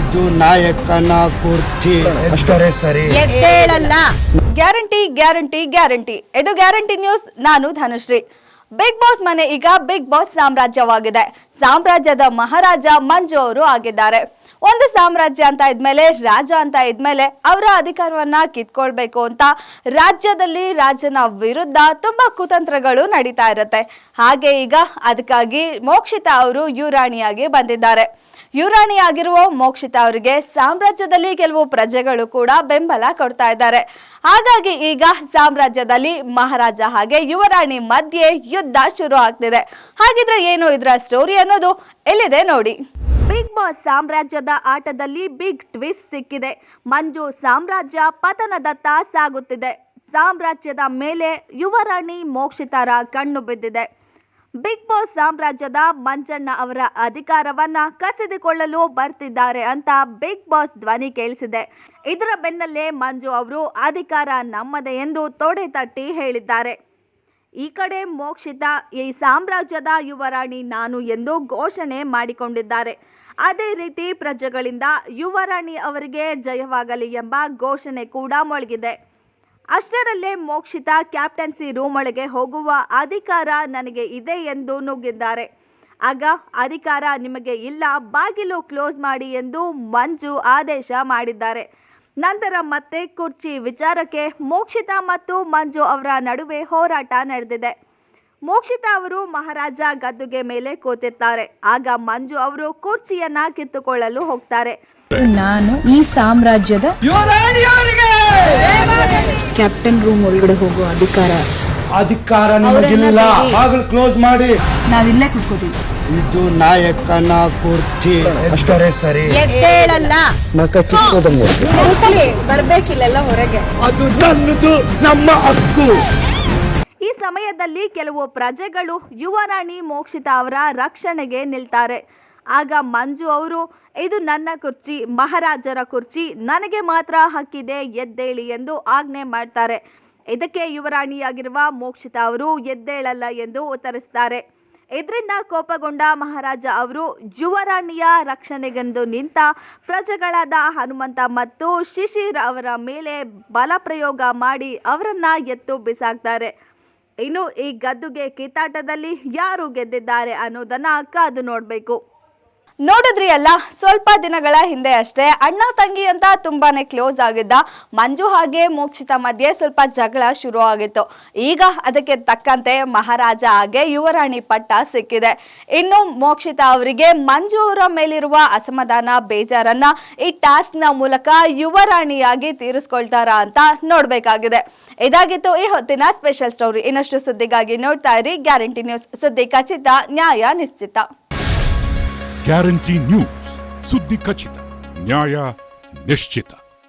ಇದು ನಾಯಕನ ಕುರ್ಚಿ ಅಷ್ಟರೇ ಸರಿ. ಎದ್ದೇಳಲ್ಲ. Guarantee guarantee guarantee. ಇದು ಗ್ಯಾರಂಟಿ ನ್ಯೂಸ್. ನಾನು ಧನುಶ್ರೀ. ಬಿಗ್ ಬಾಸ್ ಮನೆ ಈಗ ಬಿಗ್ ಬಾಸ್ ಸಾಮ್ರಾಜ್ಯವಾಗಿದೆ. ಸಾಮ್ರಾಜ್ಯದ ಮಹಾರಾಜ ಮಂಜು ಅವರು ಆಗಿದ್ದಾರೆ. ಒಂದು ಸಾಮ್ರಾಜ್ಯ ಅಂತ ಇದ್ಮೇಲೆ ರಾಜ ಅಂತ ಇದ್ಮೇಲೆ ಅವರ ಅಧಿಕಾರವನ್ನ ಕಿತ್ಕೊಳ್ಬೇಕು ಅಂತ ರಾಜ್ಯದಲ್ಲಿ ರಾಜನ ವಿರುದ್ಧ ತುಂಬಾ ಕುತಂತ್ರಗಳು ನಡೀತಾ ಇರುತ್ತೆ. ಹಾಗೆ ಈಗ ಅದಕ್ಕಾಗಿ ಮೋಕ್ಷಿತಾ ಅವರು ಯುವರಾಣಿಯಾಗಿ ಬಂದಿದ್ದಾರೆ. ಯುವರಾಣಿ ಆಗಿರುವ ಮೋಕ್ಷಿತಾ ಅವರಿಗೆ ಸಾಮ್ರಾಜ್ಯದಲ್ಲಿ ಕೆಲವು ಪ್ರಜೆಗಳು ಕೂಡ ಬೆಂಬಲ ಕೊಡ್ತಾ ಇದ್ದಾರೆ. ಹಾಗಾಗಿ ಈಗ ಸಾಮ್ರಾಜ್ಯದಲ್ಲಿ ಮಹಾರಾಜ ಹಾಗೆ ಯುವರಾಣಿ ಮಧ್ಯೆ ಯುದ್ಧ ಶುರು ಆಗ್ತಿದೆ. ಹಾಗಿದ್ರೆ ಏನು ಇದರ ಸ್ಟೋರಿ ಅನ್ನೋದು ಎಲ್ಲಿದೆ ನೋಡಿ. ಬಿಗ್ ಬಾಸ್ ಸಾಮ್ರಾಜ್ಯದ ಆಟದಲ್ಲಿ ಬಿಗ್ ಟ್ವಿಸ್ಟ್ ಸಿಕ್ಕಿದೆ. ಮಂಜು ಸಾಮ್ರಾಜ್ಯ ಪತನದತ್ತ ಸಾಗುತ್ತಿದೆ. ಸಾಮ್ರಾಜ್ಯದ ಮೇಲೆ ಯುವರಾಣಿ ಮೋಕ್ಷಿತಾರ ಕಣ್ಣು ಬಿದ್ದಿದೆ. ಬಿಗ್ ಬಾಸ್ ಸಾಮ್ರಾಜ್ಯದ ಮಂಜಣ್ಣ ಅವರ ಅಧಿಕಾರವನ್ನ ಕಸಿದುಕೊಳ್ಳಲು ಬರ್ತಿದ್ದಾರೆ ಅಂತ ಬಿಗ್ ಬಾಸ್ ಧ್ವನಿ ಕೇಳಿಸಿದೆ. ಇದರ ಬೆನ್ನಲ್ಲೇ ಮಂಜು ಅವರು ಅಧಿಕಾರ ನಮ್ಮದೇ ಎಂದು ತೊಡೆ ತಟ್ಟಿ ಹೇಳಿದ್ದಾರೆ. ಈ ಕಡೆ ಮೋಕ್ಷಿತಾ ಈ ಸಾಮ್ರಾಜ್ಯದ ಯುವರಾಣಿ ನಾನು ಎಂದು ಘೋಷಣೆ ಮಾಡಿಕೊಂಡಿದ್ದಾರೆ. ಅದೇ ರೀತಿ ಪ್ರಜೆಗಳಿಂದ ಯುವರಾಣಿ ಅವರಿಗೆ ಜಯವಾಗಲಿ ಎಂಬ ಘೋಷಣೆ ಕೂಡ ಮೊಳಗಿದೆ. ಅಷ್ಟರಲ್ಲೇ ಮೋಕ್ಷಿತಾ ಕ್ಯಾಪ್ಟನ್ಸಿ ರೂಮ್ ಒಳಗೆ ಹೋಗುವ ಅಧಿಕಾರ ನನಗೆ ಇದೆ ಎಂದು ನುಗ್ಗಿದ್ದಾರೆ. ಆಗ ಅಧಿಕಾರ ನಿಮಗೆ ಇಲ್ಲ, ಬಾಗಿಲು ಕ್ಲೋಸ್ ಮಾಡಿ ಎಂದು ಮಂಜು ಆದೇಶ ಮಾಡಿದ್ದಾರೆ. ನಂತರ ಮತ್ತೆ ಕುರ್ಚಿ ವಿಚಾರಕ್ಕೆ ಮೋಕ್ಷಿತಾ ಮತ್ತು ಮಂಜು ಅವರ ನಡುವೆ ಹೋರಾಟ ನಡೆದಿದೆ. ಮೋಕ್ಷಿತಾ ಅವರು ಮಹಾರಾಜ ಗದ್ದುಗೆ ಮೇಲೆ ಕೂತಿರ್ತಾರೆ. ಆಗ ಮಂಜು ಅವರು ಕುರ್ಚಿಯನ್ನ ಕಿತ್ತುಕೊಳ್ಳಲು ಹೋಗ್ತಾರೆ. ನಾನು ಈ ಸಾಮ್ರಾಜ್ಯದ ಕ್ಯಾಪ್ಟನ್ ರೂಮ್ ಒಳಗಡೆ ಹೋಗೋ ಅಧಿಕಾರ ನಿಮಗಿಲ್ಲ, ಬಾಗಿಲು ಕ್ಲೋಸ್ ಮಾಡಿ. ನಾವಿಲ್ಲೇ ಕೂತ್ಕೋತೀವಿ. ಇದು ನಾಯಕನ ಕುರ್ಚಿ ಅಷ್ಟರೇ ಸರಿ. ಎದ್ದೇಳಲ್ಲ. ಮಕ ಕಿತ್ಕೋದಂಗೆ ಬರ್ಬೇಕಿಲ್ಲ ಹೊರಗೆ. ಅದು ನನ್ನದು, ನಮ್ಮ ಹಕ್ಕು. ಈ ಸಮಯದಲ್ಲಿ ಕೆಲವು ಪ್ರಜೆಗಳು ಯುವರಾಣಿ ಮೋಕ್ಷಿತಾ ಅವರ ರಕ್ಷಣೆಗೆ ನಿಲ್ತಾರೆ. ಆಗ ಮಂಜು ಅವರು ಇದು ನನ್ನ ಕುರ್ಚಿ, ಮಹಾರಾಜರ ಕುರ್ಚಿ, ನನಗೆ ಮಾತ್ರ ಹಕ್ಕಿದೆ, ಎದ್ದೇಳಿ ಎಂದು ಆಜ್ಞೆ ಮಾಡ್ತಾರೆ. ಇದಕ್ಕೆ ಯುವರಾಣಿಯಾಗಿರುವ ಮೋಕ್ಷಿತಾ ಅವರು ಎದ್ದೇಳಲ್ಲ ಎಂದು ಉತ್ತರಿಸ್ತಾರೆ. ಇದರಿಂದ ಕೋಪಗೊಂಡ ಮಹಾರಾಜ ಅವರು ಯುವರಾಣಿಯ ರಕ್ಷಣೆಗೆಂದು ನಿಂತ ಪ್ರಜೆಗಳಾದ ಹನುಮಂತ ಮತ್ತು ಶಿಶಿರ್ ಅವರ ಮೇಲೆ ಬಲಪ್ರಯೋಗ ಮಾಡಿ ಅವರನ್ನ ಎತ್ತು ಬಿಸಾಕ್ತಾರೆ. ಇನ್ನು ಈ ಗದ್ದುಗೆ ಕಿತ್ತಾಟದಲ್ಲಿ ಯಾರು ಗೆದ್ದಿದ್ದಾರೆ ಅನ್ನೋದನ್ನ ಕಾದು ನೋಡಬೇಕು. ನೋಡಿದ್ರಿ ಅಲ್ಲ, ಸ್ವಲ್ಪ ದಿನಗಳ ಹಿಂದೆ ಅಷ್ಟೇ ಅಣ್ಣ ತಂಗಿ ಅಂತ ತುಂಬಾನೇ ಕ್ಲೋಸ್ ಆಗಿದ್ದ ಮಂಜು ಹಾಗೆ ಮೋಕ್ಷಿತಾ ಮಧ್ಯೆ ಸ್ವಲ್ಪ ಜಗಳ ಶುರು ಆಗಿತ್ತು. ಈಗ ಅದಕ್ಕೆ ತಕ್ಕಂತೆ ಮಹಾರಾಜ ಹಾಗೆ ಯುವರಾಣಿ ಪಟ್ಟ ಸಿಕ್ಕಿದೆ. ಇನ್ನು ಮೋಕ್ಷಿತಾ ಅವರಿಗೆ ಮಂಜು ಅವರ ಮೇಲಿರುವ ಅಸಮಾಧಾನ, ಬೇಜಾರನ್ನ ಈ ಟಾಸ್ಕ್ ನ ಮೂಲಕ ಯುವರಾಣಿಯಾಗಿ ತೀರಿಸ್ಕೊಳ್ತಾರ ಅಂತ ನೋಡ್ಬೇಕಾಗಿದೆ. ಇದಾಗಿತ್ತು ಈ ಹೊತ್ತಿನ ಸ್ಪೆಷಲ್ ಸ್ಟೋರಿ. ಇನ್ನಷ್ಟು ಸುದ್ದಿಗಾಗಿ ನೋಡ್ತಾ ಇರಿ ಗ್ಯಾರಂಟಿ ನ್ಯೂಸ್. ಸುದ್ದಿ ಖಚಿತ, ನ್ಯಾಯ ನಿಶ್ಚಿತ. ಗ್ಯಾರಂಟಿ ನ್ಯೂಸ್, ಸುದ್ದಿ ಖಚಿತ, ನ್ಯಾಯ ನಿಶ್ಚಿತ.